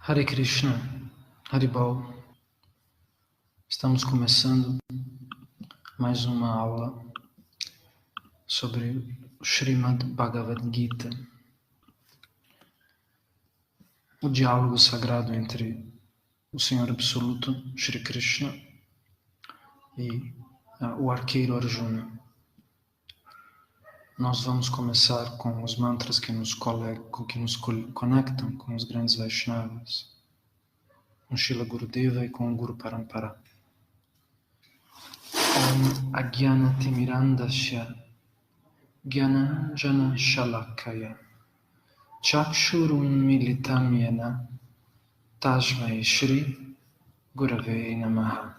Hare Krishna, Haribol. Estamos começando mais uma aula sobre o Srimad Bhagavad Gita, o diálogo sagrado entre o Senhor Absoluto, Shri Krishna, e o arqueiro Arjuna. Nós vamos começar com os mantras que nos conectam com os grandes Vaishnavas, com Srila Gurudeva e com o Guru Parampara. Om Ajnana-timirandasya Gyananjana Shalakaya Chakshurunmilitam Yena Tasmai Shri Gurave Namaha.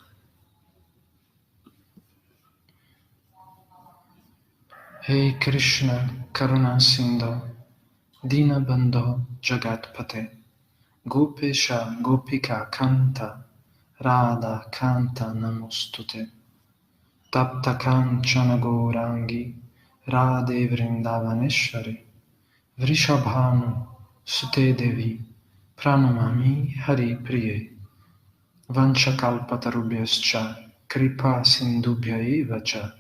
Hey Krishna Karuna Sindhu Dina Bandho Jagatpate Gopesha Gopika Kanta Radha Kanta Namostute Tapta Kanchana Gourangi Radhe Vrindavaneshwari Vrishabhanu Sute Devi Pranamami Hari Priye Vanchakalpatarubhyascha Kripa Sindubhya Evacha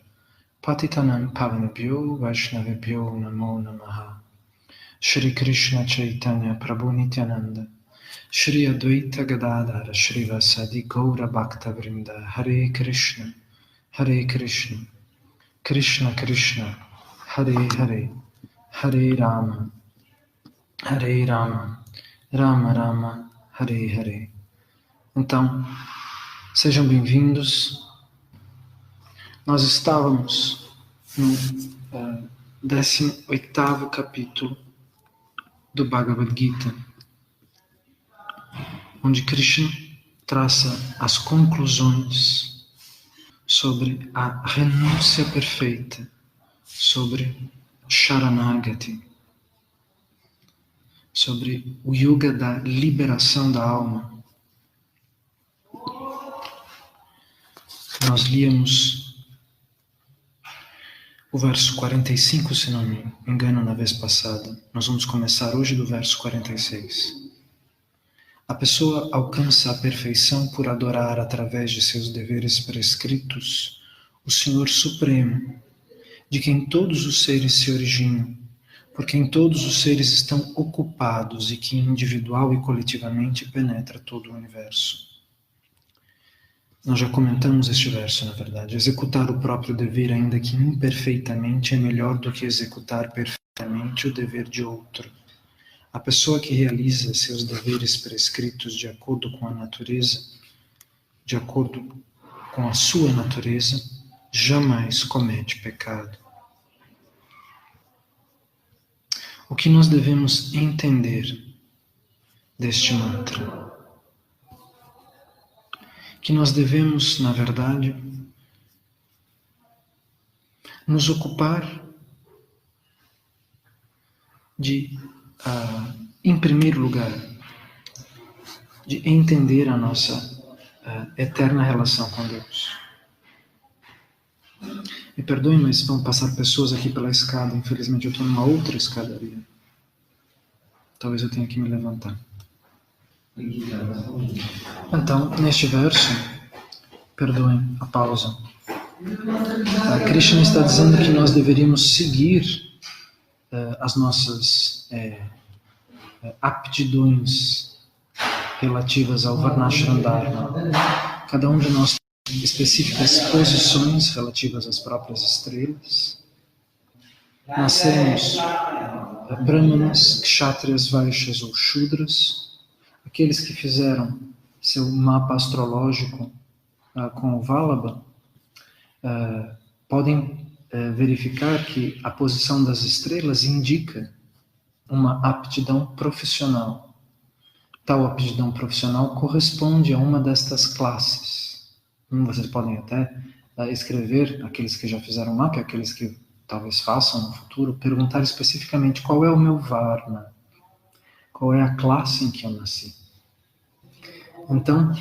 Patitanam Pavanabhyo Vaishnavibhyo Namo Namaha. Shri Krishna Chaitanya Prabhu Nityananda Shri Advaita Gadadhara Shri Vasadi Gaura Bhakta Vrinda Hare Krishna Hare Krishna Krishna Krishna Hare Hare Hare Rama Hare Rama Rama Rama Hare Hare. Então, sejam bem-vindos. Nós estávamos no 18º capítulo do Bhagavad Gita, onde Krishna traça as conclusões sobre a renúncia perfeita, sobre Sharanagati, sobre o Yuga da liberação da alma. Nós líamos o verso 45, se não me engano, na vez passada. Nós vamos começar hoje do verso 46. A pessoa alcança a perfeição por adorar através de seus deveres prescritos o Senhor Supremo, de quem todos os seres se originam, por quem todos os seres estão ocupados e que individual e coletivamente penetra todo o universo. Nós já comentamos este verso, na verdade. Executar o próprio dever, ainda que imperfeitamente, é melhor do que executar perfeitamente o dever de outro. A pessoa que realiza seus deveres prescritos de acordo com a natureza, de acordo com a sua natureza, jamais comete pecado. O que nós devemos entender deste mantra? Que nós devemos, na verdade, nos ocupar de, em primeiro lugar, de entender a nossa eterna relação com Deus. Me perdoem, mas vão passar pessoas aqui pela escada. Infelizmente, eu estou numa outra escadaria. Talvez eu tenha que me levantar. Então, neste verso, perdoem a pausa, Krishna está dizendo que nós deveríamos seguir as nossas aptidões relativas ao Varnashram Dharma. Cada um de nós tem específicas posições relativas às próprias estrelas. Nascemos Brahmanas, Kshatriyas, Vaishyas ou Shudras. Aqueles que fizeram seu mapa astrológico com o Vallabha podem verificar que a posição das estrelas indica uma aptidão profissional. Tal aptidão profissional corresponde a uma destas classes. Vocês podem até escrever, aqueles que já fizeram o mapa e aqueles que talvez façam no futuro, perguntar especificamente qual é o meu Varna, qual é a classe em que eu nasci. Então,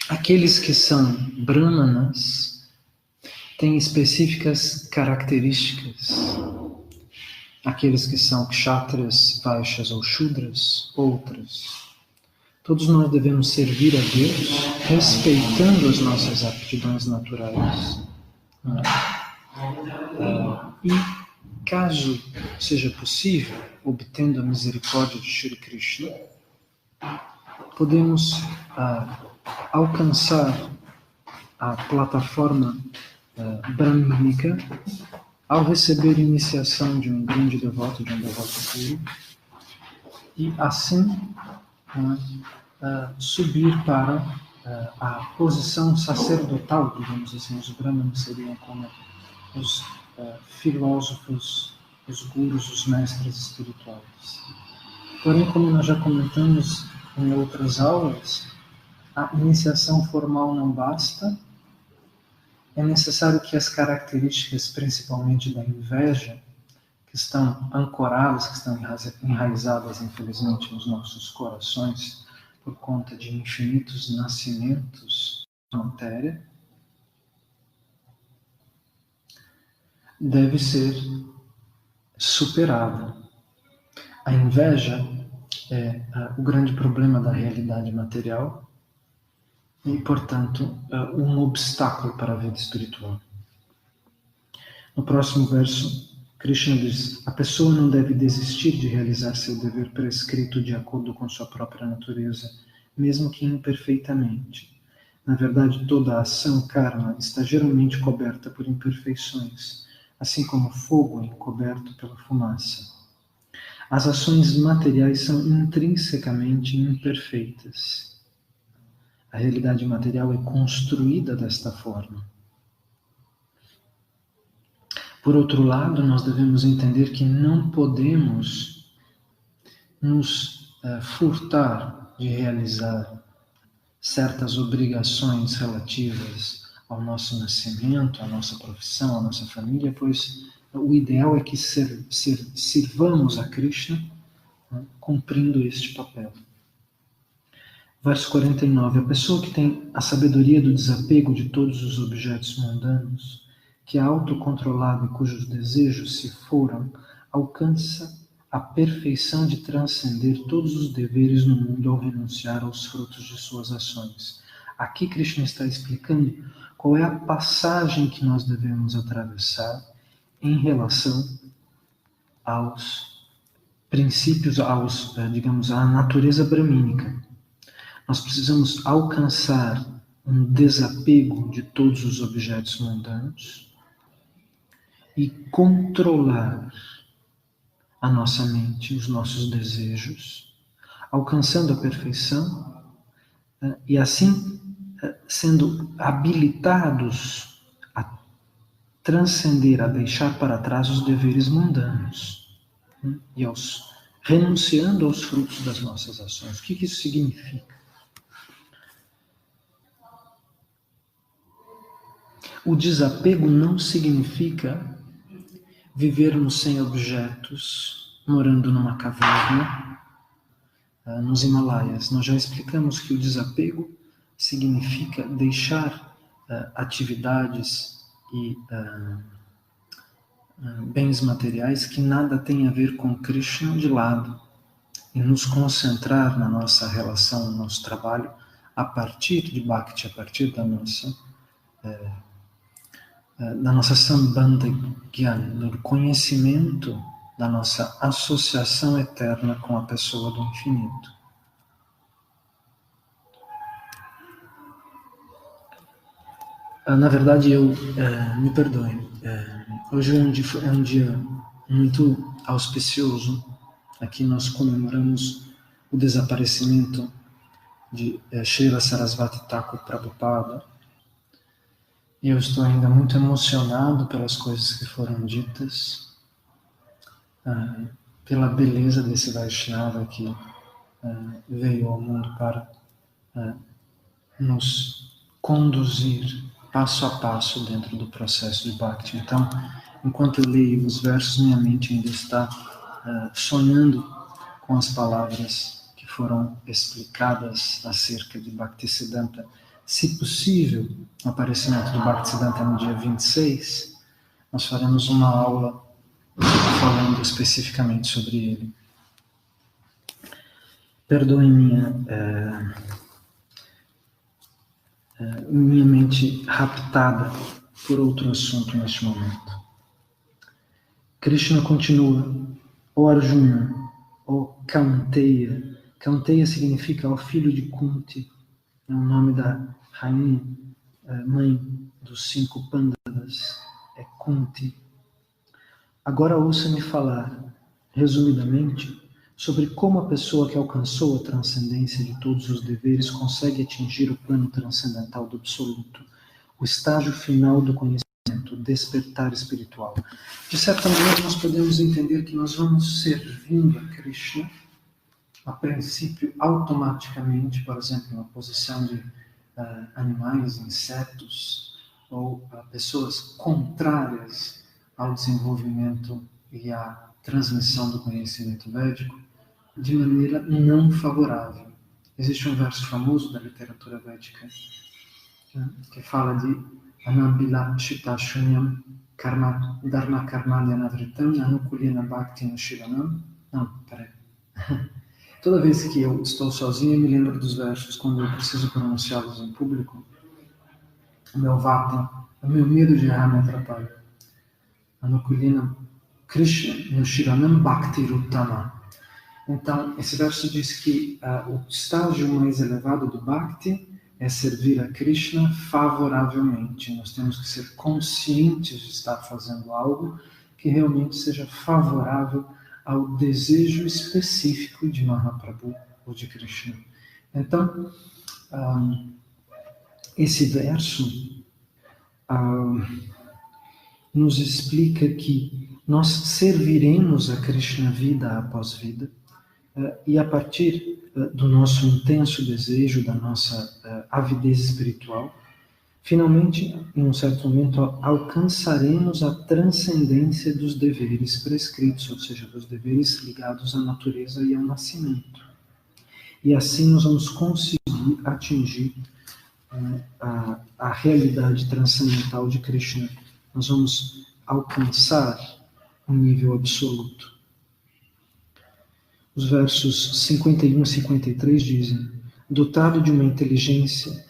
aqueles que são Brahmanas têm específicas características. Aqueles que são Kshatriyas, Vaishyas ou Shudras, outras. Todos nós devemos servir a Deus respeitando as nossas aptidões naturais. E, caso seja possível, obtendo a misericórdia de Shri Krishna, podemos alcançar a plataforma brahmínica ao receber iniciação de um grande devoto, de um devoto puro, e assim subir para a posição sacerdotal, digamos assim. Os brahmanas seriam como os filósofos, os gurus, os mestres espirituais. Porém, como nós já comentamos em outras aulas, a iniciação formal não basta. É necessário que as características, principalmente da inveja, que estão ancoradas, que estão enraizadas, infelizmente, nos nossos corações, por conta de infinitos nascimentos na matéria, deve ser superada. A inveja é o grande problema da realidade material e, portanto, um obstáculo para a vida espiritual. No próximo verso, Krishna diz: a pessoa não deve desistir de realizar seu dever prescrito de acordo com sua própria natureza, mesmo que imperfeitamente. Na verdade, toda a ação karma está geralmente coberta por imperfeições, assim como o fogo é encoberto pela fumaça. As ações materiais são intrinsecamente imperfeitas. A realidade material é construída desta forma. Por outro lado, nós devemos entender que não podemos nos furtar de realizar certas obrigações relativas ao nosso nascimento, à nossa profissão, à nossa família, pois o ideal é que sirvamos a Krishna, cumprindo este papel. Verso 49. A pessoa que tem a sabedoria do desapego de todos os objetos mundanos, que é autocontrolado e cujos desejos se foram, alcança a perfeição de transcender todos os deveres no mundo ao renunciar aos frutos de suas ações. Aqui Krishna está explicando qual é a passagem que nós devemos atravessar em relação aos princípios, digamos, à natureza brahmínica. Nós precisamos alcançar um desapego de todos os objetos mundanos e controlar a nossa mente, os nossos desejos, alcançando a perfeição e assim sendo habilitados a transcender, a deixar para trás os deveres mundanos e renunciando aos frutos das nossas ações. O que isso significa? O desapego não significa vivermos sem objetos, morando numa caverna, nos Himalaias. Nós já explicamos que o desapego significa deixar atividades e bens materiais que nada têm a ver com Krishna de lado e nos concentrar na nossa relação, no nosso trabalho, a partir de Bhakti, a partir da nossa Sambandha Gyan, do conhecimento da nossa associação eterna com a pessoa do infinito. Na verdade, me perdoe, hoje é um dia muito auspicioso. Aqui nós comemoramos o desaparecimento de Srila Sarasvati Thakur Prabhupada. E eu estou ainda muito emocionado pelas coisas que foram ditas, pela beleza desse Vaishnava que veio ao mundo para nos conduzir passo a passo dentro do processo de Bhakti. Então, enquanto eu leio os versos, minha mente ainda está sonhando com as palavras que foram explicadas acerca de Bhaktisiddhanta. Se possível, o aparecimento do Bhaktisiddhanta no dia 26, nós faremos uma aula falando especificamente sobre ele. Perdoem minha mente raptada por outro assunto neste momento. Krishna continua: ó Arjuna, ó Kaunteya. Kaunteya significa ó filho de Kunti, é o nome da rainha, mãe dos 5 Pandavas, é Kunti. Agora ouça-me falar, resumidamente, sobre como a pessoa que alcançou a transcendência de todos os deveres consegue atingir o plano transcendental do absoluto, o estágio final do conhecimento, o despertar espiritual. De certa maneira, nós podemos entender que nós vamos servindo a Krishna, a princípio, automaticamente, por exemplo, na posição de animais, insetos, ou pessoas contrárias ao desenvolvimento e à transmissão do conhecimento védico, de maneira não favorável. Existe um verso famoso da literatura védica que fala de Anambila-shita shunyam dharma karmanya navritam anukulina bhakti nushiranam. Não, peraí. Toda vez que eu estou sozinho, eu me lembro dos versos quando eu preciso pronunciá-los em público. O meu vata, o meu medo de errar me atrapalha. Anukulina Krishna Nushiranam Bhakti Ruttama. Então, esse verso diz que o estágio mais elevado do Bhakti é servir a Krishna favoravelmente. Nós temos que ser conscientes de estar fazendo algo que realmente seja favorável ao desejo específico de Mahaprabhu ou de Krishna. Então, esse verso nos explica que nós serviremos a Krishna vida após vida, e a partir do nosso intenso desejo, da nossa avidez espiritual, finalmente, em um certo momento, alcançaremos a transcendência dos deveres prescritos, ou seja, dos deveres ligados à natureza e ao nascimento. E assim nós vamos conseguir atingir a realidade transcendental de Krishna. Nós vamos alcançar um nível absoluto. Os versos 51 e 53 dizem: dotado de uma inteligência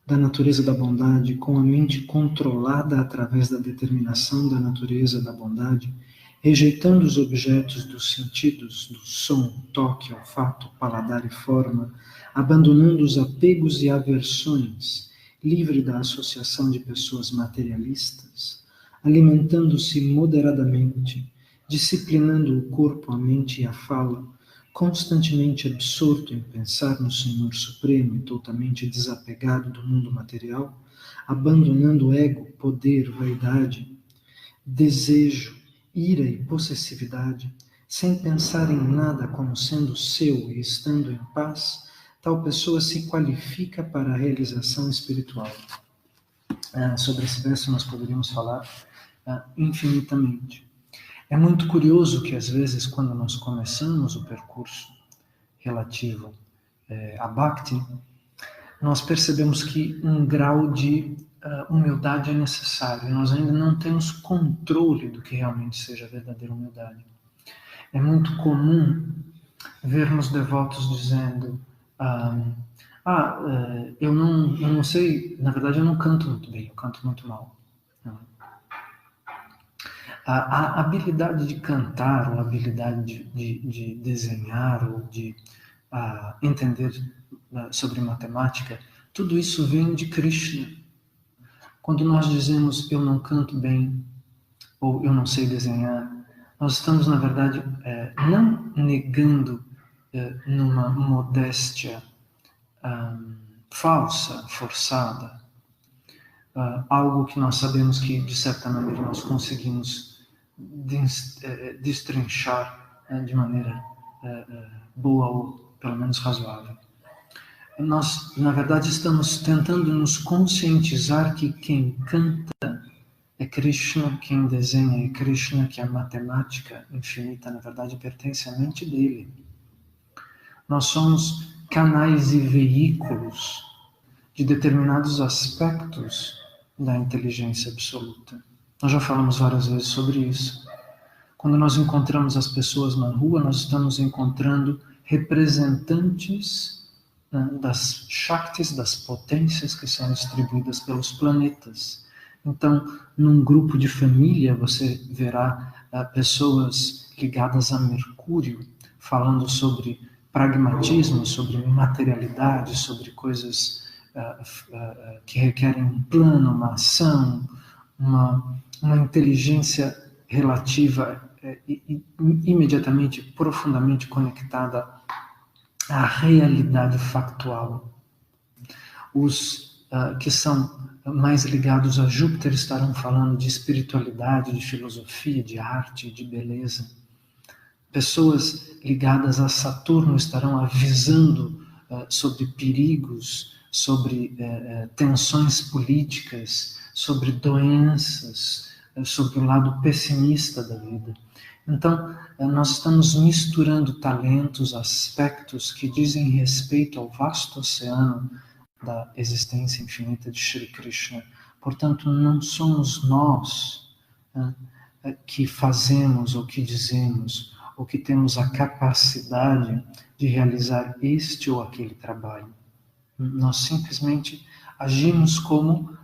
da natureza da bondade, com a mente controlada através da determinação da natureza da bondade, rejeitando os objetos dos sentidos, do som, toque, olfato, paladar e forma, abandonando os apegos e aversões, livre da associação de pessoas materialistas, alimentando-se moderadamente, disciplinando o corpo, a mente e a fala, constantemente absorto em pensar no Senhor Supremo e totalmente desapegado do mundo material, abandonando ego, poder, vaidade, desejo, ira e possessividade, sem pensar em nada como sendo seu e estando em paz, tal pessoa se qualifica para a realização espiritual. Sobre esse verso nós poderíamos falar infinitamente. É muito curioso que, às vezes, quando nós começamos o percurso relativo a Bhakti, nós percebemos que um grau de humildade é necessário. Nós ainda não temos controle do que realmente seja a verdadeira humildade. É muito comum vermos devotos dizendo eu não sei, na verdade eu não canto muito bem, eu canto muito mal. A habilidade de cantar, ou a habilidade de desenhar, ou de entender sobre matemática, tudo isso vem de Krishna. Quando nós dizemos eu não canto bem, ou eu não sei desenhar, nós estamos, na verdade, não negando numa modéstia falsa, forçada, algo que nós sabemos que, de certa maneira, nós conseguimos destrinchar de maneira boa ou pelo menos razoável. Nós, na verdade, estamos tentando nos conscientizar que quem canta é Krishna, quem desenha é Krishna, que a matemática infinita, na verdade, pertence à mente dele. Nós somos canais e veículos de determinados aspectos da inteligência absoluta. Nós já falamos várias vezes sobre isso. Quando nós encontramos as pessoas na rua, nós estamos encontrando representantes, né, das Shaktis, das potências que são distribuídas pelos planetas. Então, num grupo de família, você verá pessoas ligadas a Mercúrio, falando sobre pragmatismo, sobre materialidade, sobre coisas que requerem um plano, uma ação, uma inteligência relativa imediatamente, profundamente conectada à realidade factual. Os que são mais ligados a Júpiter estarão falando de espiritualidade, de filosofia, de arte, de beleza. Pessoas ligadas a Saturno estarão avisando sobre perigos, sobre tensões políticas, sobre doenças, sobre o lado pessimista da vida. Então, nós estamos misturando talentos, aspectos que dizem respeito ao vasto oceano da existência infinita de Shri Krishna. Portanto, não somos nós que fazemos ou que dizemos, ou que temos a capacidade de realizar este ou aquele trabalho. Nós simplesmente agimos como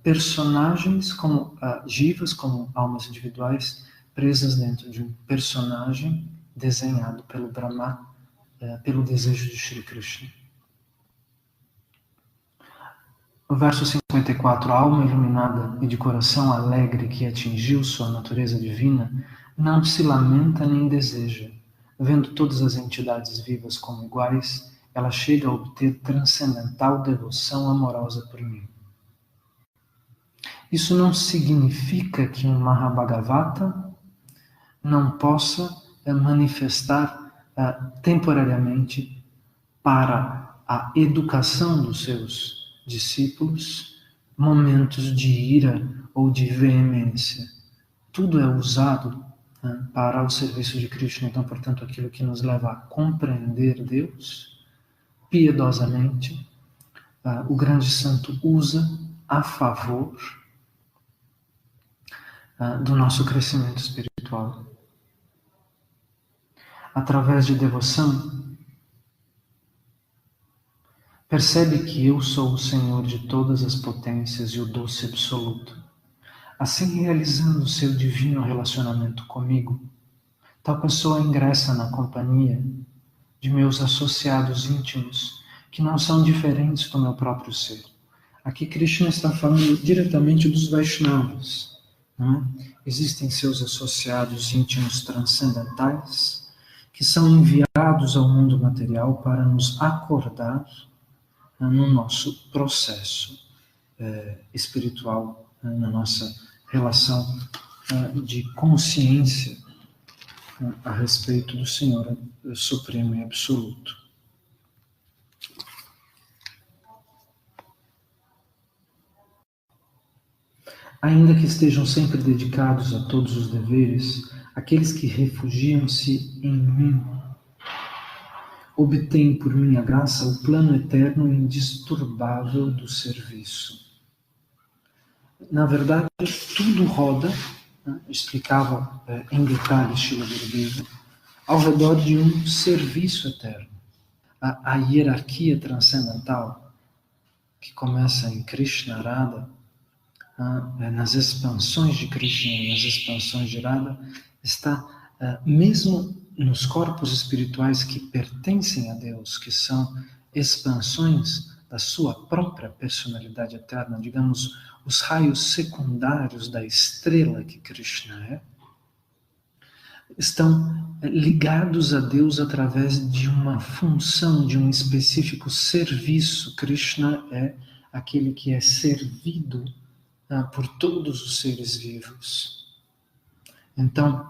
personagens, como jivas, como almas individuais, presas dentro de um personagem desenhado pelo Brahma, pelo desejo de Shri Krishna. No verso 54, a alma iluminada e de coração alegre que atingiu sua natureza divina, não se lamenta nem deseja. Vendo todas as entidades vivas como iguais, ela chega a obter transcendental devoção amorosa por mim. Isso não significa que um Mahabhagavata não possa manifestar temporariamente para a educação dos seus discípulos momentos de ira ou de veemência. Tudo é usado para o serviço de Krishna. Então, portanto, aquilo que nos leva a compreender Deus piedosamente, o grande santo usa a favor do nosso crescimento espiritual. Através de devoção, percebe que eu sou o Senhor de todas as potências e o doce absoluto. Assim, realizando o seu divino relacionamento comigo, tal pessoa ingressa na companhia de meus associados íntimos, que não são diferentes do meu próprio ser. Aqui Krishna está falando diretamente dos Vaishnavas. Não é? Existem seus associados íntimos transcendentais, que são enviados ao mundo material para nos acordar no nosso processo espiritual, na nossa relação de consciência a respeito do Senhor Supremo e Absoluto. Ainda que estejam sempre dedicados a todos os deveres, aqueles que refugiam-se em mim obtêm por minha graça o plano eterno e indisturbável do serviço. Na verdade, tudo roda, explicava em detalhe Srila Gurudeva, ao redor de um serviço eterno. A hierarquia transcendental, que começa em Krishna Radha, nas expansões de Krishna e nas expansões de Radha, está mesmo nos corpos espirituais que pertencem a Deus, que são expansões da sua própria personalidade eterna, digamos, os raios secundários da estrela que Krishna é, estão ligados a Deus através de uma função, de um específico serviço. Krishna é aquele que é servido por todos os seres vivos. Então,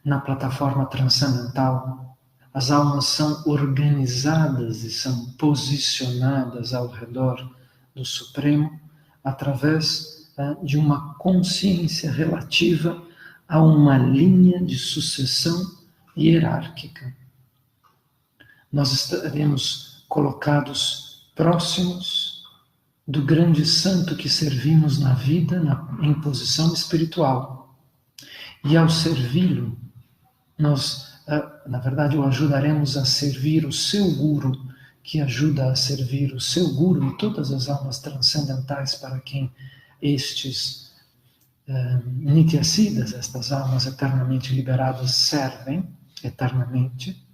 na plataforma transcendental, as almas são organizadas e são posicionadas ao redor do Supremo através de uma consciência relativa a uma linha de sucessão hierárquica. Nós estaremos colocados próximos do grande santo que servimos na vida, em posição espiritual. E ao servi-lo, nós na verdade, o ajudaremos a servir o seu Guru, que ajuda a servir o seu Guru e todas as almas transcendentais para quem estes Nityasiddhas, estas almas eternamente liberadas, servem eternamente.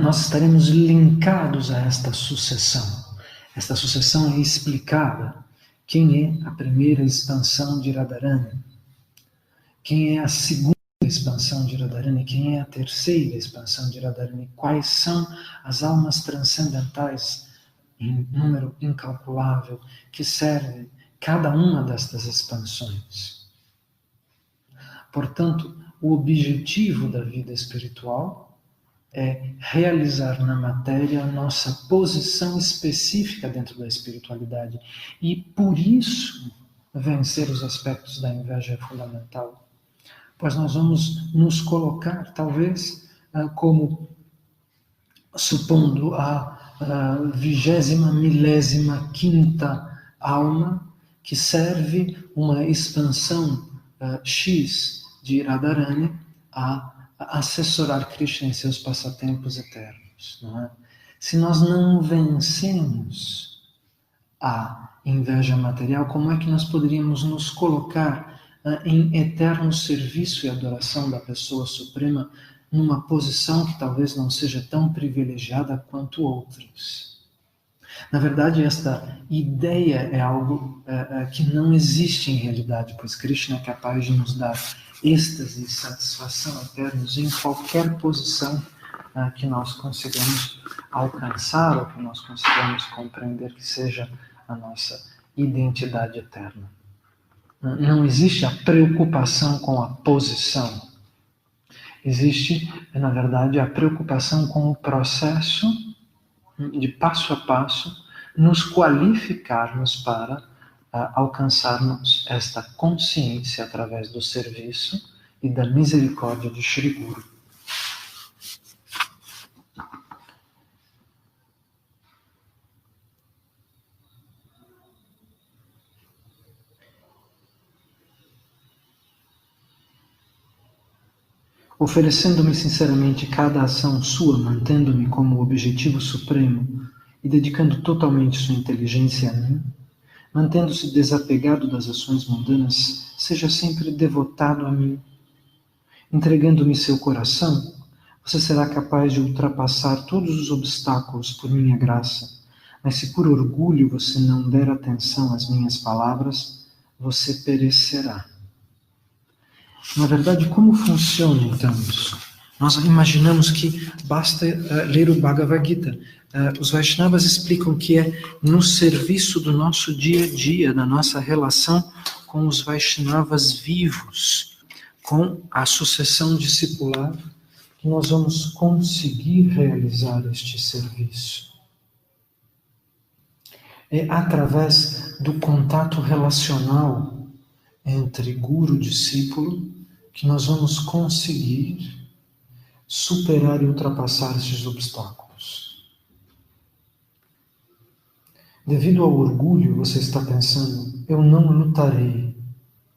Nós estaremos linkados a esta sucessão. Esta sucessão é explicada. Quem é a primeira expansão de Radharani? Quem é a segunda expansão de Radharani? Quem é a terceira expansão de Radharani? Quais são as almas transcendentais em número incalculável que servem cada uma destas expansões? Portanto, o objetivo da vida espiritual é realizar na matéria a nossa posição específica dentro da espiritualidade. E por isso, vencer os aspectos da inveja é fundamental. Pois nós vamos nos colocar, talvez, como, supondo, a 20ª milésima quinta alma que serve uma expansão X de Radharani a assessorar Krishna em seus passatempos eternos. Não é? Se nós não vencemos a inveja material, como é que nós poderíamos nos colocar em eterno serviço e adoração da pessoa suprema, numa posição que talvez não seja tão privilegiada quanto outras? Na verdade, esta ideia é algo que não existe em realidade, pois Krishna é capaz de nos dar êxtase e satisfação eternos em qualquer posição que nós consigamos alcançar ou que nós consigamos compreender que seja a nossa identidade eterna. Não existe a preocupação com a posição. Existe, na verdade, a preocupação com o processo de passo a passo nos qualificarmos para alcançarmos esta consciência através do serviço e da misericórdia de Shri Guru. Oferecendo-me sinceramente cada ação sua, mantendo-me como objetivo supremo e dedicando totalmente sua inteligência a mim, mantendo-se desapegado das ações mundanas, seja sempre devotado a mim. Entregando-me seu coração, você será capaz de ultrapassar todos os obstáculos por minha graça, mas se por orgulho você não der atenção às minhas palavras, você perecerá. Na verdade, como funciona então isso? Nós imaginamos que basta ler o Bhagavad Gita. Os Vaishnavas explicam que é no serviço do nosso dia a dia, da nossa relação com os Vaishnavas vivos, com a sucessão discipular, que nós vamos conseguir realizar este serviço. É através do contato relacional entre guru e discípulo que nós vamos conseguir superar e ultrapassar esses obstáculos. Devido ao orgulho, você está pensando, eu não lutarei.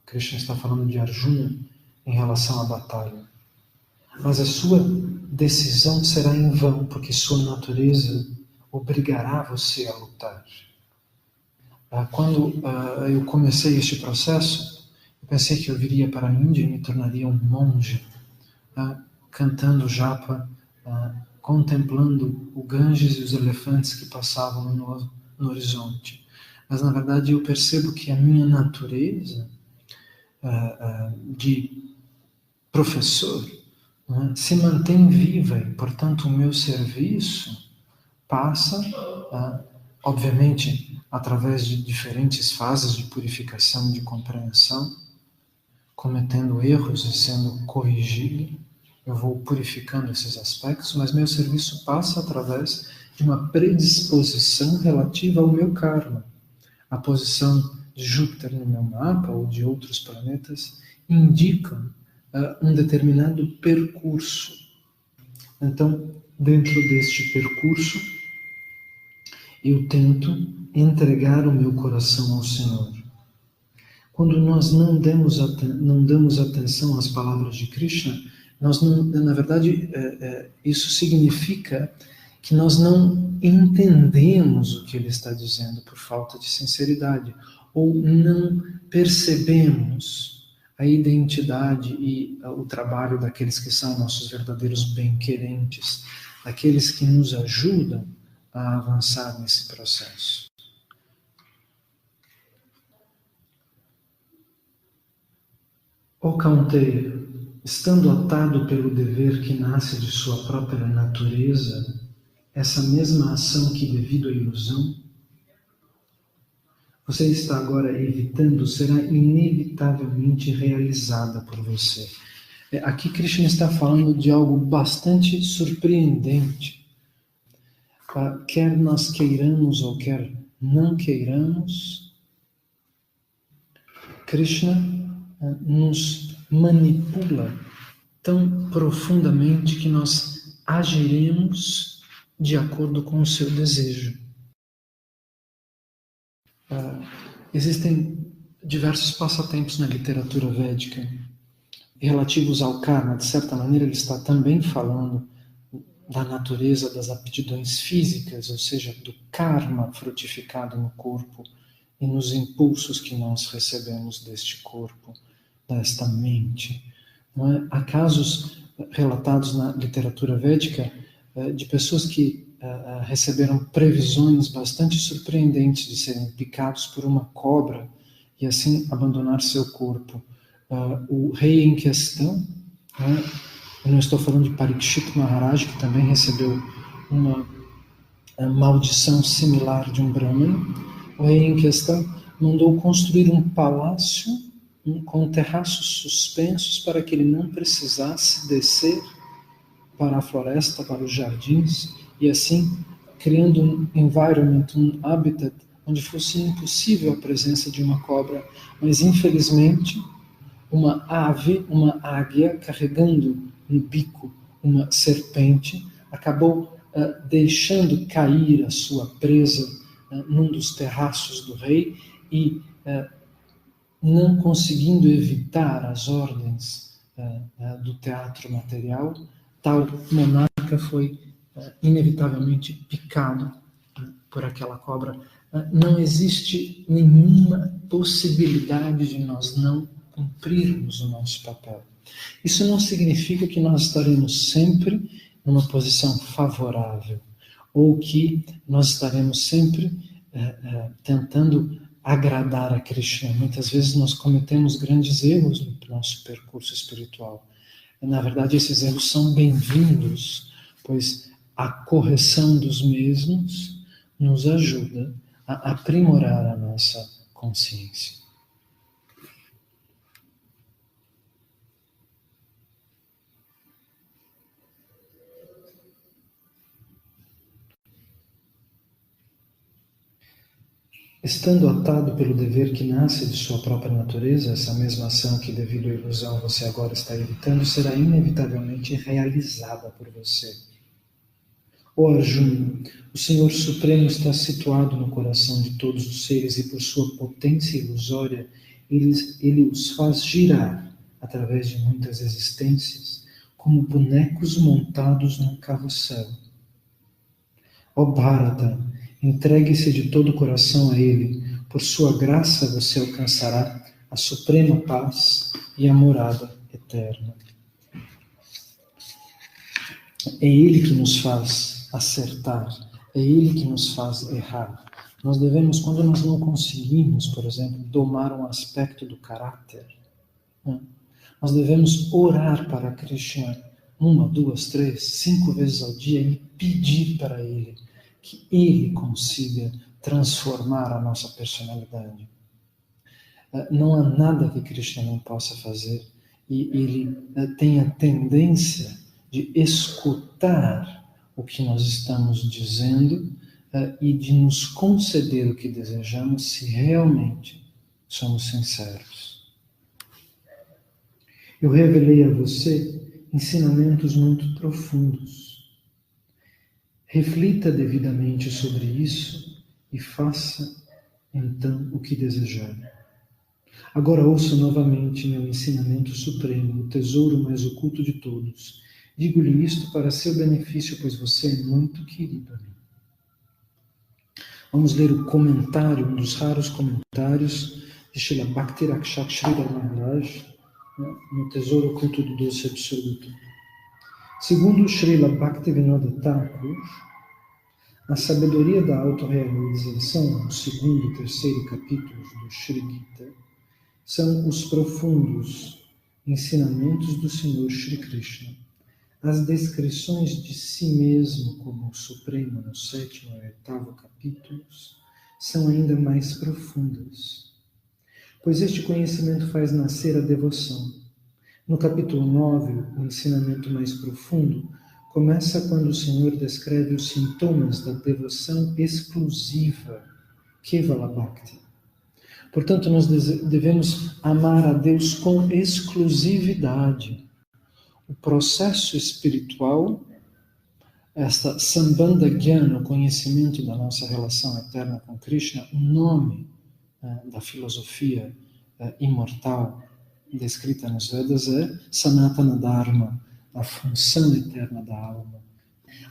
Krishna está falando de Arjuna em relação à batalha. Mas a sua decisão será em vão, porque sua natureza obrigará você a lutar. Quando eu comecei este processo, eu pensei que eu viria para a Índia e me tornaria um monge, cantando japa, contemplando o Ganges e os elefantes que passavam no horizonte. Mas, na verdade, eu percebo que a minha natureza de professor se mantém viva e, portanto, o meu serviço passa, obviamente, através de diferentes fases de purificação e de compreensão, cometendo erros e sendo corrigido. Eu vou purificando esses aspectos, mas meu serviço passa através de uma predisposição relativa ao meu karma. A posição de Júpiter no meu mapa ou de outros planetas indicam um determinado percurso. Então, dentro deste percurso, eu tento entregar o meu coração ao Senhor. Quando nós não damos atenção às palavras de Krishna, Nós não, na verdade, isso significa que nós não entendemos o que ele está dizendo por falta de sinceridade, ou não percebemos a identidade e o trabalho daqueles que são nossos verdadeiros bem-querentes, daqueles que nos ajudam a avançar nesse processo. Ó Kaunteya, estando atado pelo dever que nasce de sua própria natureza, essa mesma ação que devido à ilusão, você está agora evitando, será inevitavelmente realizada por você. Aqui Krishna está falando de algo bastante surpreendente. Quer nós queiramos ou quer não queiramos, Krishna nos manipula tão profundamente que nós agiremos de acordo com o seu desejo. Existem diversos passatempos na literatura védica relativos ao karma. De certa maneira, ele está também falando da natureza das aptidões físicas, ou seja, do karma frutificado no corpo e nos impulsos que nós recebemos deste corpo, desta mente. Não é? Há casos relatados na literatura védica de pessoas que receberam previsões bastante surpreendentes de serem picados por uma cobra e assim abandonar seu corpo. O rei em questão, eu não estou falando de Parikshit Maharaj, que também recebeu uma maldição similar de um Brahmana. O rei em questão mandou construir um palácio com terraços suspensos para que ele não precisasse descer para a floresta, para os jardins, e assim criando um environment, um habitat onde fosse impossível a presença de uma cobra. Mas infelizmente uma ave, uma águia, carregando no bico uma serpente, acabou deixando cair a sua presa num dos terraços do rei e não conseguindo evitar as ordens do teatro material, tal monarca foi inevitavelmente picado por aquela cobra. Não existe nenhuma possibilidade de nós não cumprirmos o nosso papel. Isso não significa que nós estaremos sempre numa posição favorável, ou que nós estaremos sempre tentando agradar a Krishna. Muitas vezes nós cometemos grandes erros no nosso percurso espiritual. Na verdade, esses erros são bem-vindos, pois a correção dos mesmos nos ajuda a aprimorar a nossa consciência. Estando atado pelo dever que nasce de sua própria natureza, essa mesma ação que devido à ilusão você agora está evitando, será inevitavelmente realizada por você. Ó Arjuna, o Senhor Supremo está situado no coração de todos os seres e por sua potência ilusória, ele os faz girar através de muitas existências, como bonecos montados num carrossel. Ó Bharata, entregue-se de todo o coração a Ele. Por sua graça você alcançará a suprema paz e a morada eterna. É Ele que nos faz acertar, é Ele que nos faz errar. Nós devemos, quando nós não conseguimos, por exemplo, domar um aspecto do caráter, nós devemos orar para Krishna 1, 2, 3, 5 vezes ao dia e pedir para Ele que Ele consiga transformar a nossa personalidade. Não há nada que Krishna não possa fazer e Ele tem a tendência de escutar o que nós estamos dizendo e de nos conceder o que desejamos se realmente somos sinceros. Eu revelei a você ensinamentos muito profundos. Reflita devidamente sobre isso e faça, então, o que desejar. Agora ouço novamente meu ensinamento supremo, o tesouro mais oculto de todos. Digo-lhe isto para seu benefício, pois você é muito querido a mim. Vamos ler o comentário, um dos raros comentários de Srila Bhakti Rakshak Sridhar Maharaj, no Tesouro Oculto do Doce Absoluto. Segundo Srila Bhaktivinoda Thakur, a sabedoria da autorrealização, o segundo e terceiro capítulos do Shri Gita, são os profundos ensinamentos do Senhor Shri Krishna. As descrições de si mesmo como o Supremo no sétimo e oitavo capítulos são ainda mais profundas, pois este conhecimento faz nascer a devoção. No capítulo 9, o ensinamento mais profundo começa quando o Senhor descreve os sintomas da devoção exclusiva, Kevala Bhakti. Portanto, nós devemos amar a Deus com exclusividade. O processo espiritual, esta Sambandha Jnana, o conhecimento da nossa relação eterna com Krishna, o nome da filosofia imortal descrita nos Vedas é Sanatana Dharma, a função eterna da alma.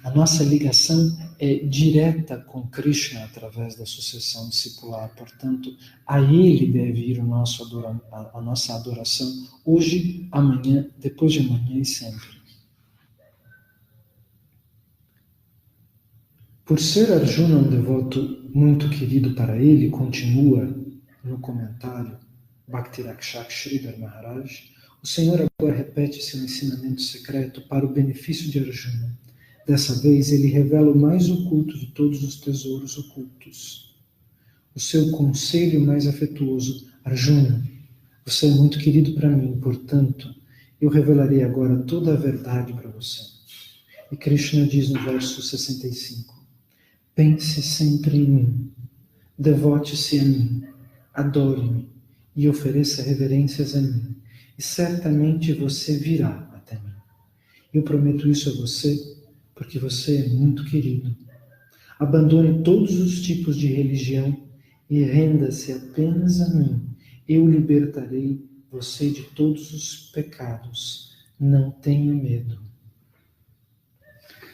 A nossa ligação é direta com Krishna através da sucessão discipular. Portanto, a Ele deve ir a nossa adoração hoje, amanhã, depois de amanhã e sempre. Por ser Arjuna um devoto muito querido para ele, continua no comentário Bhakti Rakshak Sridhar Maharaj, o Senhor agora repete seu ensinamento secreto para o benefício de Arjuna. Dessa vez, ele revela o mais oculto de todos os tesouros ocultos. O seu conselho mais afetuoso, Arjuna, você é muito querido para mim, portanto, eu revelarei agora toda a verdade para você. E Krishna diz no verso 65, pense sempre em mim, devote-se a mim, adore-me e ofereça reverências a mim, e certamente você virá até mim. Eu prometo isso a você, porque você é muito querido. Abandone todos os tipos de religião e renda-se apenas a mim. Eu libertarei você de todos os pecados. Não tenha medo.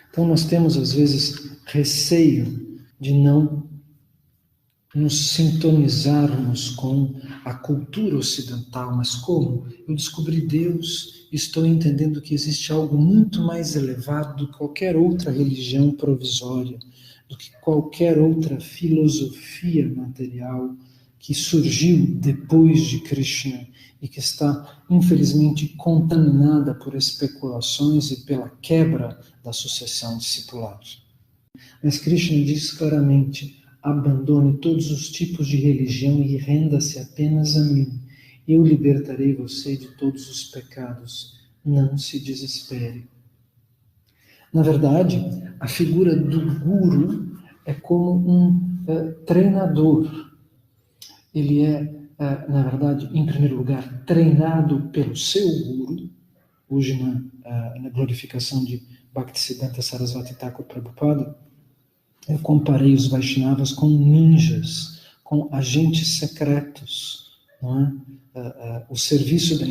Então nós temos às vezes receio de não nos sintonizarmos com a cultura ocidental, mas como? Eu descobri Deus e estou entendendo que existe algo muito mais elevado do que qualquer outra religião provisória, do que qualquer outra filosofia material que surgiu depois de Krishna e que está, infelizmente, contaminada por especulações e pela quebra da sucessão discipular. Mas Krishna diz claramente, abandone todos os tipos de religião e renda-se apenas a mim. Eu libertarei você de todos os pecados. Não se desespere. Na verdade, a figura do guru é como um treinador. Ele é, na verdade, em primeiro lugar, treinado pelo seu guru. Hoje, na glorificação de Bhaktisiddhanta Sarasvati Thakur Prabhupada, eu comparei os Vaishnavas com ninjas, com agentes secretos, não é? O serviço da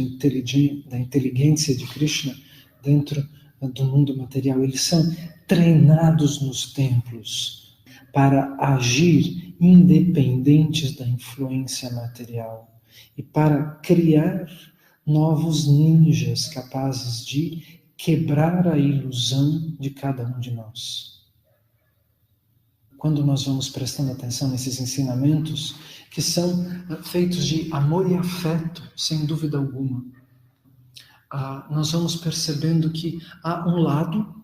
inteligência de Krishna dentro do mundo material. Eles são treinados nos templos para agir independentes da influência material e para criar novos ninjas capazes de quebrar a ilusão de cada um de nós. Quando nós vamos prestando atenção nesses ensinamentos, que são feitos de amor e afeto, sem dúvida alguma, nós vamos percebendo que há um lado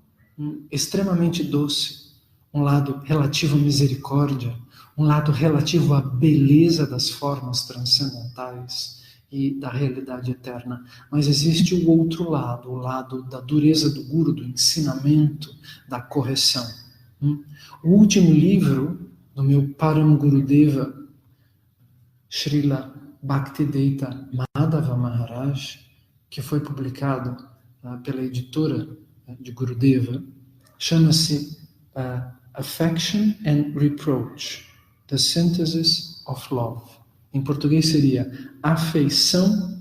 extremamente doce, um lado relativo à misericórdia, um lado relativo à beleza das formas transcendentais e da realidade eterna. Mas existe o outro lado, o lado da dureza do guru, do ensinamento, da correção. O último livro do meu Param Gurudeva, Srila Bhaktivedanta Madhava Maharaj, que foi publicado pela editora de Gurudeva, chama-se Affection and Reproach, The Synthesis of Love. Em português seria afeição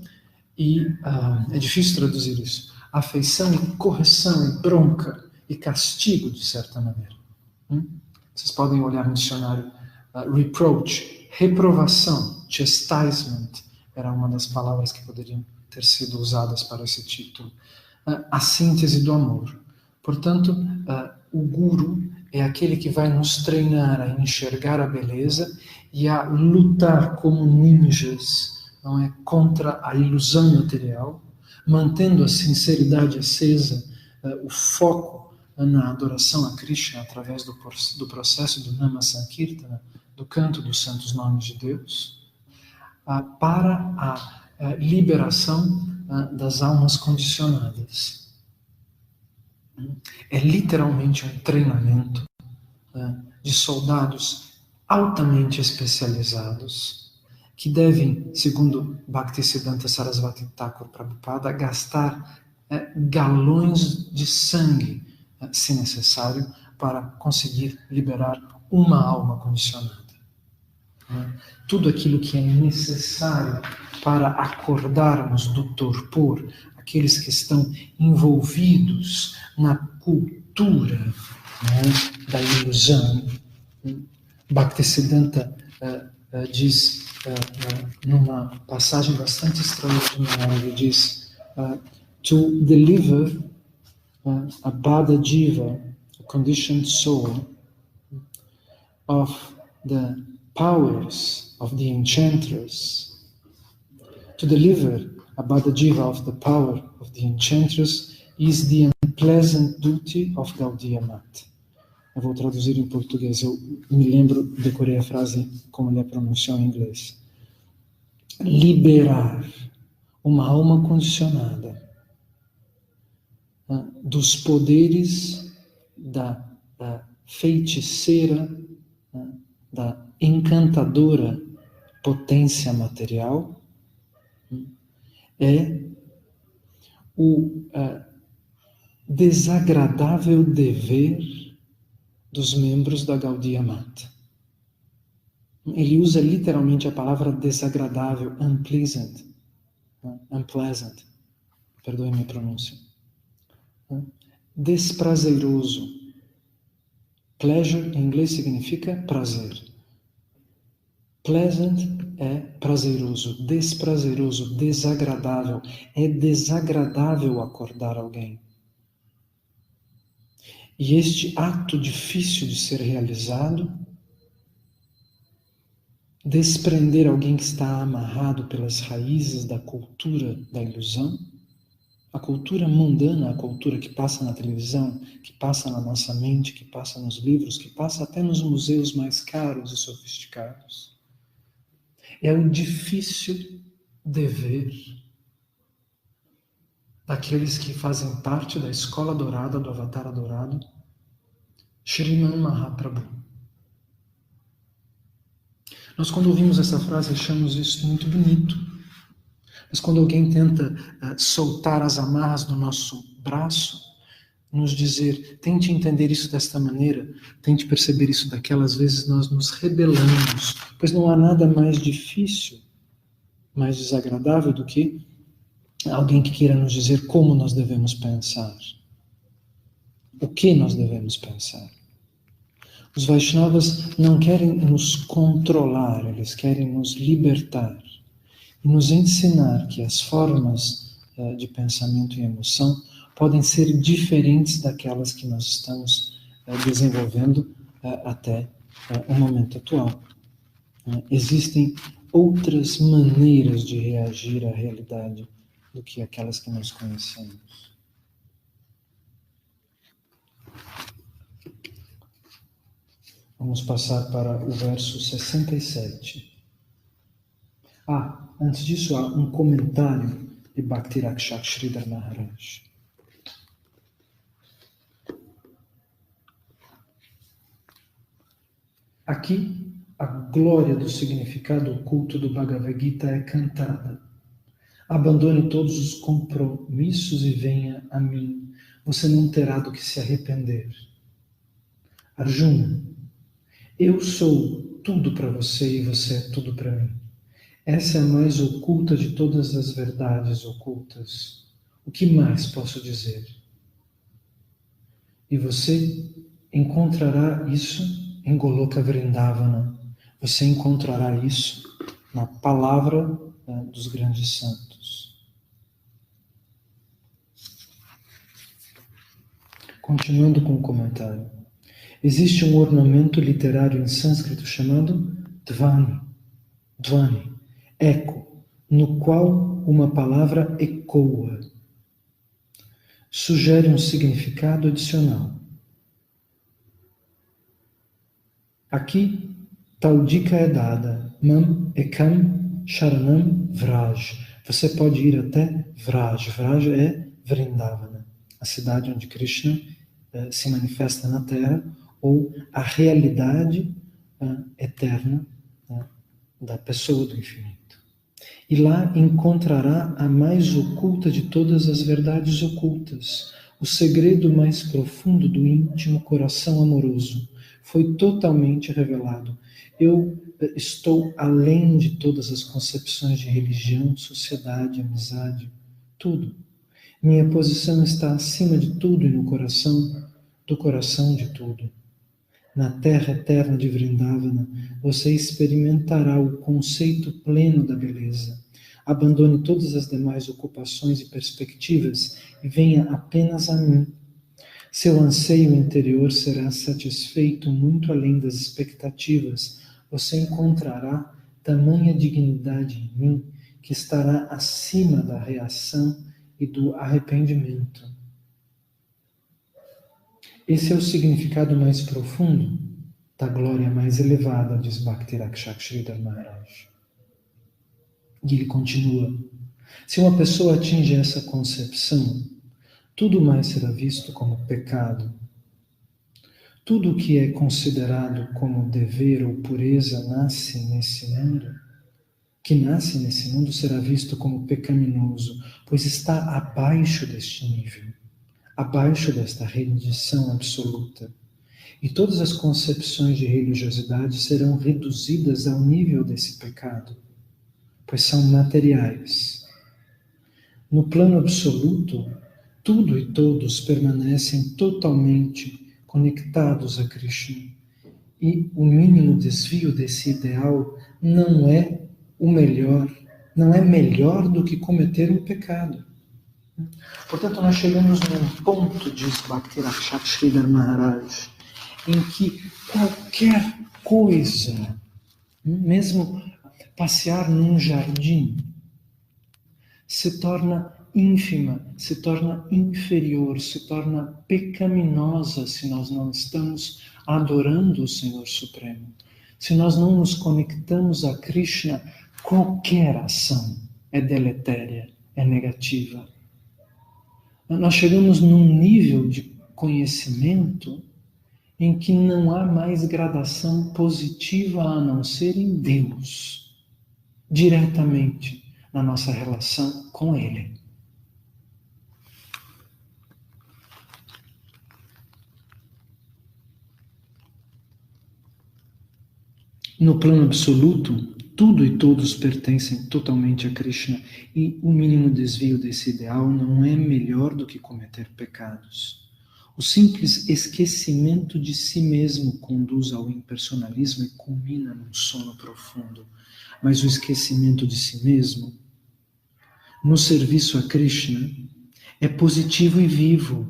e... é difícil traduzir isso. Afeição e correção e bronca e castigo, de certa maneira. Vocês podem olhar no dicionário. Reproach, reprovação, chastisement, era uma das palavras que poderiam ter sido usadas para esse título. A síntese do amor. Portanto, o guru é aquele que vai nos treinar a enxergar a beleza e a lutar como ninjas, não é, contra a ilusão material, mantendo a sinceridade acesa, o foco na adoração a Krishna através do processo do Nama Sankirtana, do canto dos santos nomes de Deus, para a liberação das almas condicionadas. É literalmente um treinamento de soldados altamente especializados que devem, segundo Bhaktisiddhanta Sarasvati Thakur Prabhupada, gastar galões de sangue, se necessário, para conseguir liberar uma alma condicionada. Tudo aquilo que é necessário para acordarmos do torpor, aqueles que estão envolvidos na cultura, né, da ilusão. Bhaktisiddhanta diz, numa passagem bastante extraordinária, ele diz: to deliver a Bada Jiva, a conditioned soul, of the powers of the enchantress, to deliver a Bada Jiva of the power of the enchantress is the unpleasant duty of Gaudiya Mat. Eu vou traduzir em português, eu me lembro, decorei a frase como ele a pronunciou em inglês. Liberar uma alma condicionada dos poderes da feiticeira, da encantadora potência material, é o desagradável dever dos membros da Gaudiya Mat. Ele usa literalmente a palavra desagradável, unpleasant, perdoe-me a pronúncia. Desprazeroso. Pleasure em inglês significa prazer. Pleasant é prazeroso, desprazeroso, desagradável. É desagradável acordar alguém. E este ato difícil de ser realizado, desprender alguém que está amarrado pelas raízes da cultura da ilusão, a cultura mundana, a cultura que passa na televisão, que passa na nossa mente, que passa nos livros, que passa até nos museus mais caros e sofisticados. É o difícil dever daqueles que fazem parte da escola dourada, do avatar adorado, Shriman Mahaprabhu. Nós, quando ouvimos essa frase, achamos isso muito bonito. Mas quando alguém tenta soltar as amarras do nosso braço, nos dizer, tente entender isso desta maneira, tente perceber isso daquela, às vezes nós nos rebelamos, pois não há nada mais difícil, mais desagradável do que alguém que queira nos dizer como nós devemos pensar, o que nós devemos pensar. Os Vaishnavas não querem nos controlar, eles querem nos libertar e nos ensinar que as formas de pensamento e emoção podem ser diferentes daquelas que nós estamos desenvolvendo até o momento atual. Existem outras maneiras de reagir à realidade do que aquelas que nós conhecemos. Vamos passar para o verso 67. Antes disso há um comentário de Bhakti Rakshak Sridhar Maharaj. Aqui, a glória do significado oculto do Bhagavad Gita é cantada. Abandone todos os compromissos e venha a mim. Você não terá do que se arrepender. Arjuna, eu sou tudo para você e você é tudo para mim. Essa é a mais oculta de todas as verdades ocultas. O que mais posso dizer? E você encontrará isso em Goloka Vrindavana. Você encontrará isso na palavra dos grandes santos. Continuando com o comentário. Existe um ornamento literário em sânscrito chamado Dvani, Dvani, eco, no qual uma palavra ecoa. Sugere um significado adicional. Aqui, tal dica é dada. Mam ekam sharanam vraj. Você pode ir até Vraj. Vraj é Vrindavana, a cidade onde Krishna se manifesta na Terra, ou a realidade eterna da pessoa do infinito. E lá encontrará a mais oculta de todas as verdades ocultas, o segredo mais profundo do íntimo coração amoroso. Foi totalmente revelado. Eu estou além de todas as concepções de religião, sociedade, amizade, tudo. Minha posição está acima de tudo e no coração, do coração de tudo. Na terra eterna de Vrindavana, você experimentará o conceito pleno da beleza. Abandone todas as demais ocupações e perspectivas e venha apenas a mim. Seu anseio interior será satisfeito muito além das expectativas. Você encontrará tamanha dignidade em mim que estará acima da reação e do arrependimento. Esse é o significado mais profundo da glória mais elevada, diz Bhakti Rakshak Sridhar Maharaj. E ele continua: se uma pessoa atinge essa concepção, tudo mais será visto como pecado. Tudo o que é considerado como dever ou pureza que nasce nesse mundo será visto como pecaminoso, pois está abaixo deste nível, abaixo desta rendição absoluta. E todas as concepções de religiosidade serão reduzidas ao nível desse pecado, pois são materiais. No plano absoluto, tudo e todos permanecem totalmente conectados a Krishna. E o mínimo desvio desse ideal não é melhor do que cometer um pecado. Portanto, nós chegamos num ponto, diz Bhakti Rakshak Sridhar Maharaj, em que qualquer coisa, mesmo passear num jardim, se torna ínfima, se torna inferior, se torna pecaminosa se nós não estamos adorando o Senhor Supremo. Se nós não nos conectamos a Krishna, qualquer ação é deletéria, é negativa. Nós chegamos num nível de conhecimento em que não há mais gradação positiva a não ser em Deus, diretamente na nossa relação com Ele. No plano absoluto, tudo e todos pertencem totalmente a Krishna e o mínimo desvio desse ideal não é melhor do que cometer pecados. O simples esquecimento de si mesmo conduz ao impersonalismo e culmina num sono profundo. Mas o esquecimento de si mesmo, no serviço a Krishna, é positivo e vivo.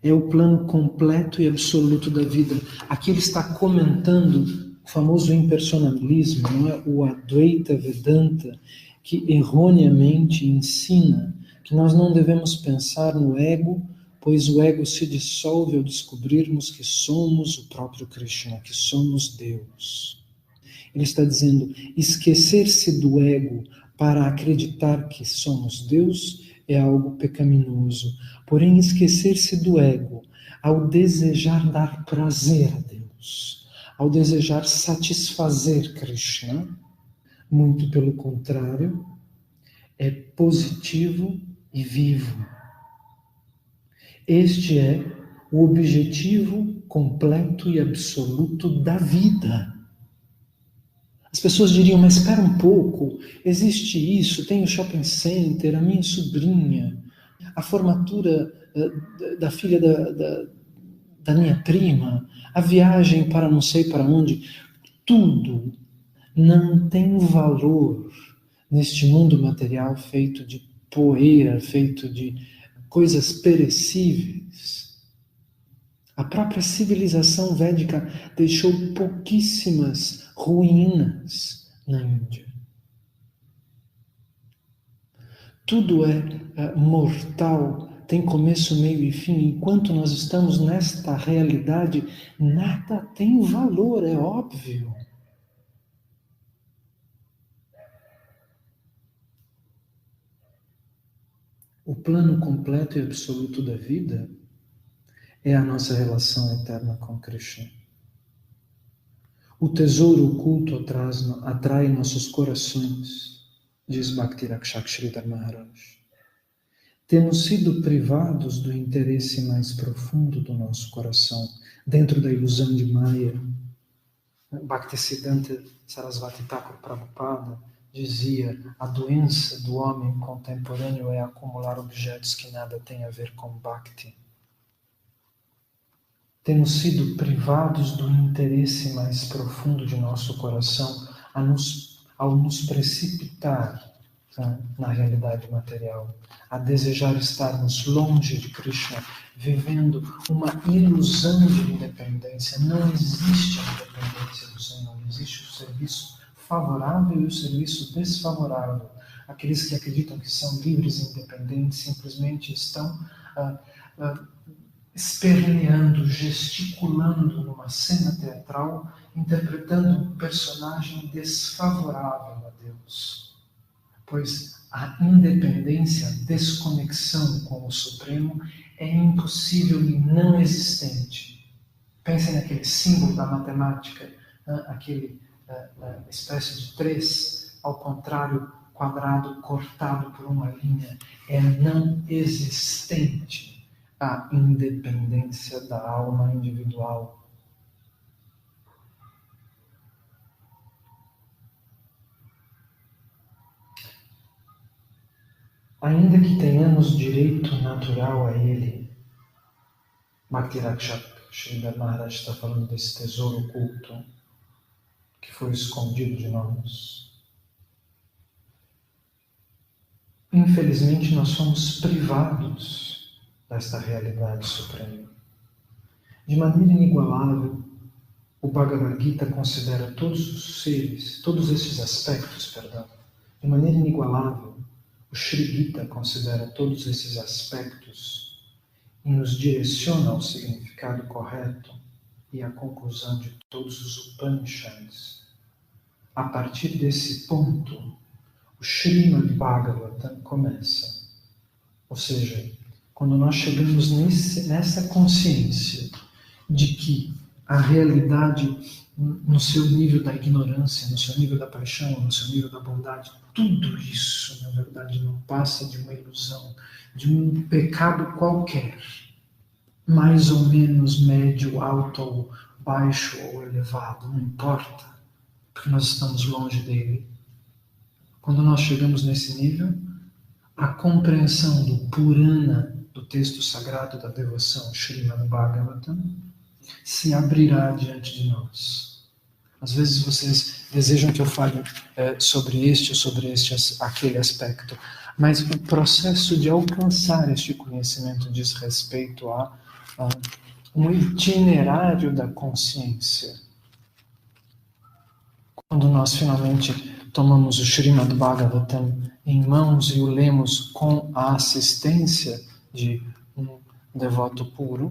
É o plano completo e absoluto da vida. Aqui ele está comentando o famoso impersonalismo, não é? O Advaita Vedanta, que erroneamente ensina que nós não devemos pensar no ego, pois o ego se dissolve ao descobrirmos que somos o próprio Krishna, que somos Deus. Ele está dizendo, esquecer-se do ego para acreditar que somos Deus é algo pecaminoso. Porém, esquecer-se do ego ao desejar dar prazer a Deus, ao desejar satisfazer Krishna, muito pelo contrário, é positivo e vivo. Este é o objetivo completo e absoluto da vida. As pessoas diriam, mas espera um pouco, existe isso, tem o shopping center, a minha sobrinha, a formatura da filha da minha prima, a viagem para não sei para onde, tudo não tem valor neste mundo material feito de poeira, feito de coisas perecíveis. A própria civilização védica deixou pouquíssimas ruínas na Índia. Tudo é mortal, tem começo, meio e fim. Enquanto nós estamos nesta realidade, nada tem valor, é óbvio. O plano completo e absoluto da vida é a nossa relação eterna com Krishna. O tesouro oculto atrai nossos corações, diz Bhakti Rakshak Sridhar Maharaj. Temos sido privados do interesse mais profundo do nosso coração, dentro da ilusão de Maya. Bhaktisiddhanta Sarasvati Thakur Prabhupada dizia: a doença do homem contemporâneo é acumular objetos que nada têm a ver com Bhakti. Temos sido privados do interesse mais profundo de nosso coração ao nos precipitar na realidade material, a desejar estarmos longe de Krishna, vivendo uma ilusão de independência. Não existe a independência do Senhor, existe o serviço favorável e o serviço desfavorável. Aqueles que acreditam que são livres e independentes simplesmente estão esperneando, gesticulando numa cena teatral, interpretando um personagem desfavorável a Deus. Pois a independência, a desconexão com o Supremo é impossível e não existente. Pensem naquele símbolo da matemática, aquele espécie de 3, ao contrário, quadrado cortado por uma linha. É não existente a independência da alma individual. Ainda que tenhamos direito natural a ele, Bhakti Rakshak Sridhar Maharaj está falando desse tesouro oculto que foi escondido de nós. Infelizmente, nós somos privados desta realidade suprema. De maneira inigualável, o Bhagavad Gita considera todos esses aspectos, de maneira inigualável, o Shri Gita considera todos esses aspectos e nos direciona ao significado correto e à conclusão de todos os Upanishads. A partir desse ponto, o Srimad Bhagavatam começa. Ou seja, quando nós chegamos nessa consciência de que a realidade, no seu nível da ignorância, no seu nível da paixão, no seu nível da bondade, tudo isso, na verdade, não passa de uma ilusão, de um pecado qualquer, mais ou menos médio, alto, ou baixo ou elevado, não importa, porque nós estamos longe dele. Quando nós chegamos nesse nível, a compreensão do Purana, do texto sagrado da devoção, Srimad Bhagavatam, se abrirá diante de nós. Às vezes vocês desejam que eu fale sobre aquele aspecto, mas o processo de alcançar este conhecimento diz respeito a um itinerário da consciência. Quando nós finalmente tomamos o Srimad Bhagavatam em mãos e o lemos com a assistência de um devoto puro,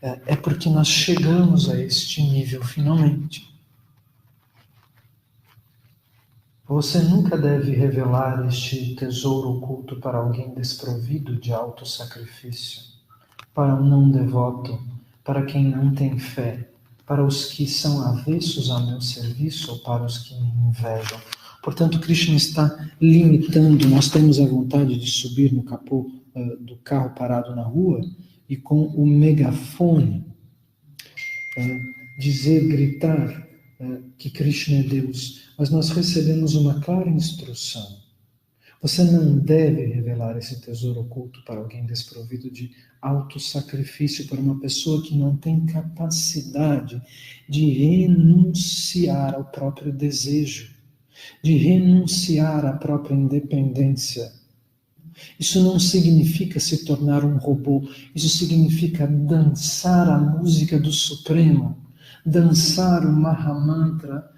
é porque nós chegamos a este nível finalmente. Você nunca deve revelar este tesouro oculto para alguém desprovido de autossacrifício, para um não devoto, para quem não tem fé, para os que são avessos ao meu serviço ou para os que me invejam. Portanto, Krishna está limitando. Nós temos a vontade de subir no capô do carro parado na rua e com o megafone gritar que Krishna é Deus, mas nós recebemos uma clara instrução. Você não deve revelar esse tesouro oculto para alguém desprovido de autossacrifício, para uma pessoa que não tem capacidade de renunciar ao próprio desejo, de renunciar à própria independência. Isso não significa se tornar um robô, isso significa dançar a música do Supremo, dançar o Mahamantra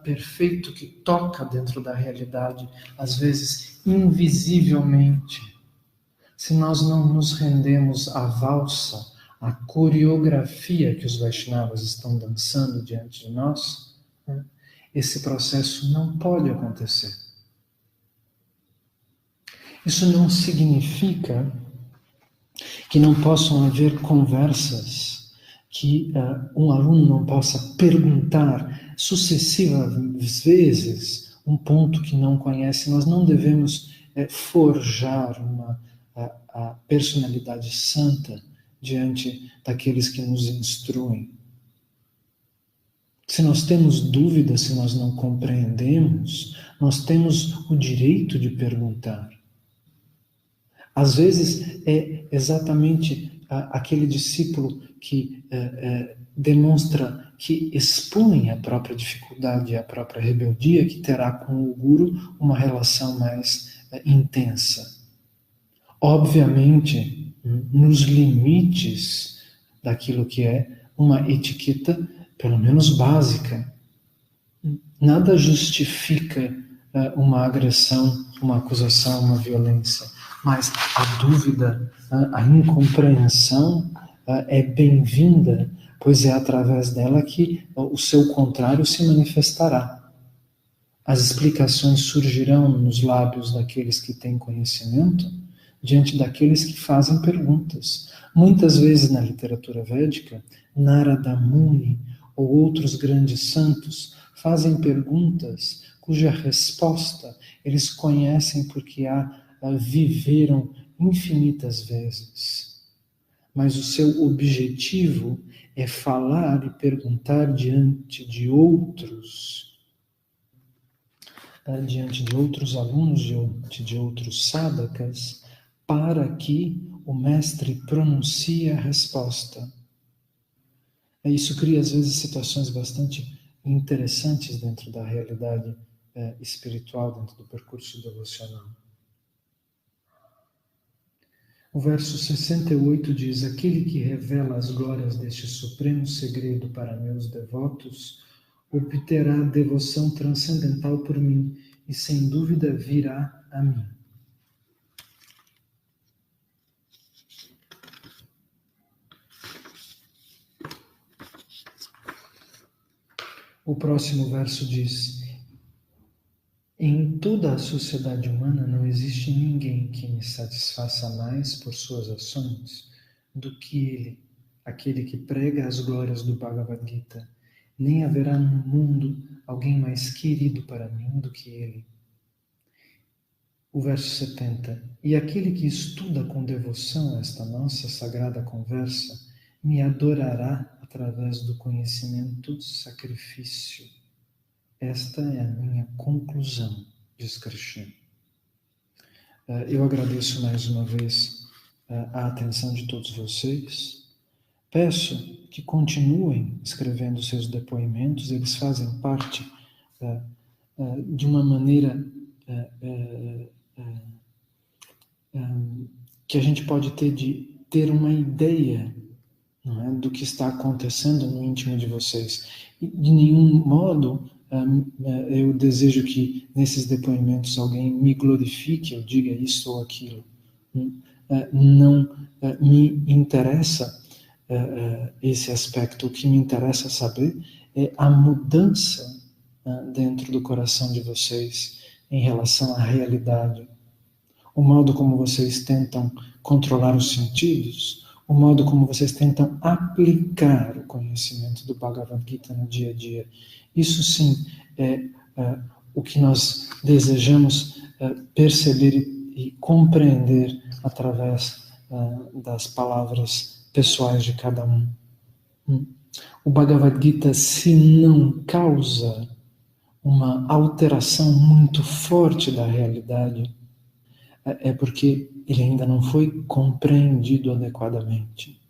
perfeito que toca dentro da realidade, às vezes invisivelmente. Se nós não nos rendemos à valsa, à coreografia que os Vaishnavas estão dançando diante de nós, esse processo não pode acontecer. Isso não significa que não possam haver conversas, que um aluno não possa perguntar sucessivas vezes um ponto que não conhece. Nós não devemos forjar a personalidade santa diante daqueles que nos instruem. Se nós temos dúvidas, se nós não compreendemos, nós temos o direito de perguntar. Às vezes é exatamente aquele discípulo que demonstra, que expõe a própria dificuldade e a própria rebeldia, que terá com o guru uma relação mais intensa. Obviamente, nos limites daquilo que é uma etiqueta, pelo menos básica. Nada justifica uma agressão, uma acusação, uma violência. Mas a dúvida, a incompreensão é bem-vinda, pois é através dela que o seu contrário se manifestará. As explicações surgirão nos lábios daqueles que têm conhecimento, diante daqueles que fazem perguntas. Muitas vezes na literatura védica, Narada Muni ou outros grandes santos fazem perguntas cuja resposta eles conhecem porque viveram infinitas vezes. Mas o seu objetivo é falar e perguntar diante de outros alunos, diante de outros sadhakas, para que o mestre pronuncie a resposta. Isso cria, às vezes, situações bastante interessantes dentro da realidade espiritual, dentro do percurso devocional. O verso 68 diz: aquele que revela as glórias deste supremo segredo para meus devotos, obterá devoção transcendental por mim e sem dúvida virá a mim. O próximo verso diz: em toda a sociedade humana não existe ninguém que me satisfaça mais por suas ações do que ele, aquele que prega as glórias do Bhagavad Gita. Nem haverá no mundo alguém mais querido para mim do que ele. O verso 70. E aquele que estuda com devoção esta nossa sagrada conversa, me adorará através do conhecimento sacrifício. Esta é a minha conclusão, diz Krishna. Eu agradeço mais uma vez a atenção de todos vocês. Peço que continuem escrevendo seus depoimentos, eles fazem parte de uma maneira que a gente pode ter de ter uma ideia, não é, do que está acontecendo no íntimo de vocês. E de nenhum modo eu desejo que nesses depoimentos alguém me glorifique, ou diga isso ou aquilo. Não me interessa esse aspecto. O que me interessa saber é a mudança dentro do coração de vocês em relação à realidade. O modo como vocês tentam controlar os sentidos, o modo como vocês tentam aplicar o conhecimento do Bhagavad Gita no dia a dia. Isso sim é o que nós desejamos perceber e compreender através das palavras pessoais de cada um. O Bhagavad Gita, se não causa uma alteração muito forte da realidade, é porque ele ainda não foi compreendido adequadamente.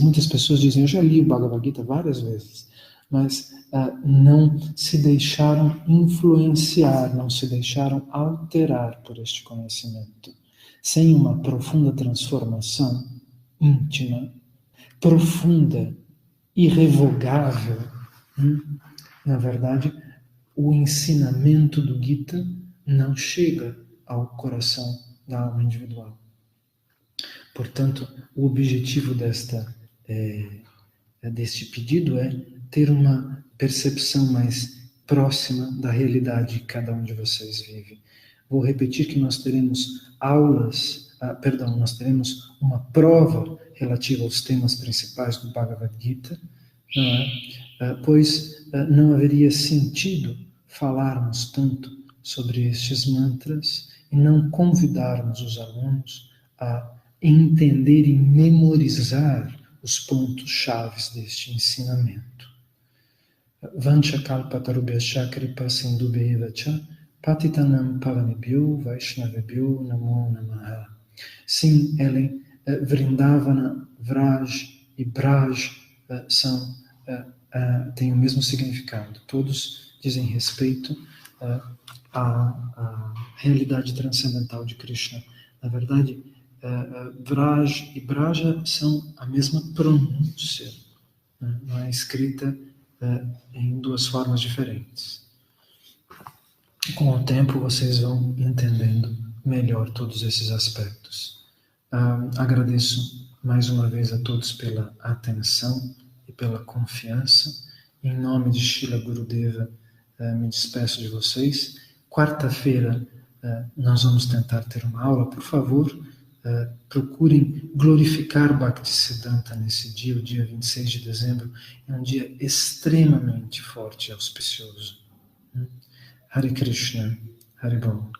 Muitas pessoas dizem, eu já li o Bhagavad Gita várias vezes, mas não se deixaram influenciar, não se deixaram alterar por este conhecimento. Sem uma profunda transformação íntima, profunda, irrevogável, na verdade, o ensinamento do Gita não chega ao coração da alma individual. Portanto, o objetivo deste pedido é ter uma percepção mais próxima da realidade que cada um de vocês vive. Vou repetir que nós teremos nós teremos uma prova relativa aos temas principais do Bhagavad Gita, pois não haveria sentido falarmos tanto sobre estes mantras e não convidarmos os alunos a entender e memorizar os pontos chaves deste ensinamento. Vancha kalpatarubhyascha kripa sindubheva cha patitanam pavanebhyo vaishnavebhyo namo namaha. Sim, Ellen, Vrindavana, Vraj e Braj têm o mesmo significado. Todos dizem respeito à realidade transcendental de Krishna. Na verdade, Vraj e Braja são a mesma pronúncia, não é escrita em duas formas diferentes. Com o tempo vocês vão entendendo melhor todos esses aspectos. Agradeço mais uma vez a todos pela atenção e pela confiança. Em nome de Srila Gurudeva, me despeço de vocês. Quarta-feira nós vamos tentar ter uma aula. Por favor, procurem glorificar Bhaktisiddhanta nesse dia, o dia 26 de dezembro. É um dia extremamente forte e auspicioso. Hare Krishna, Hare Bol.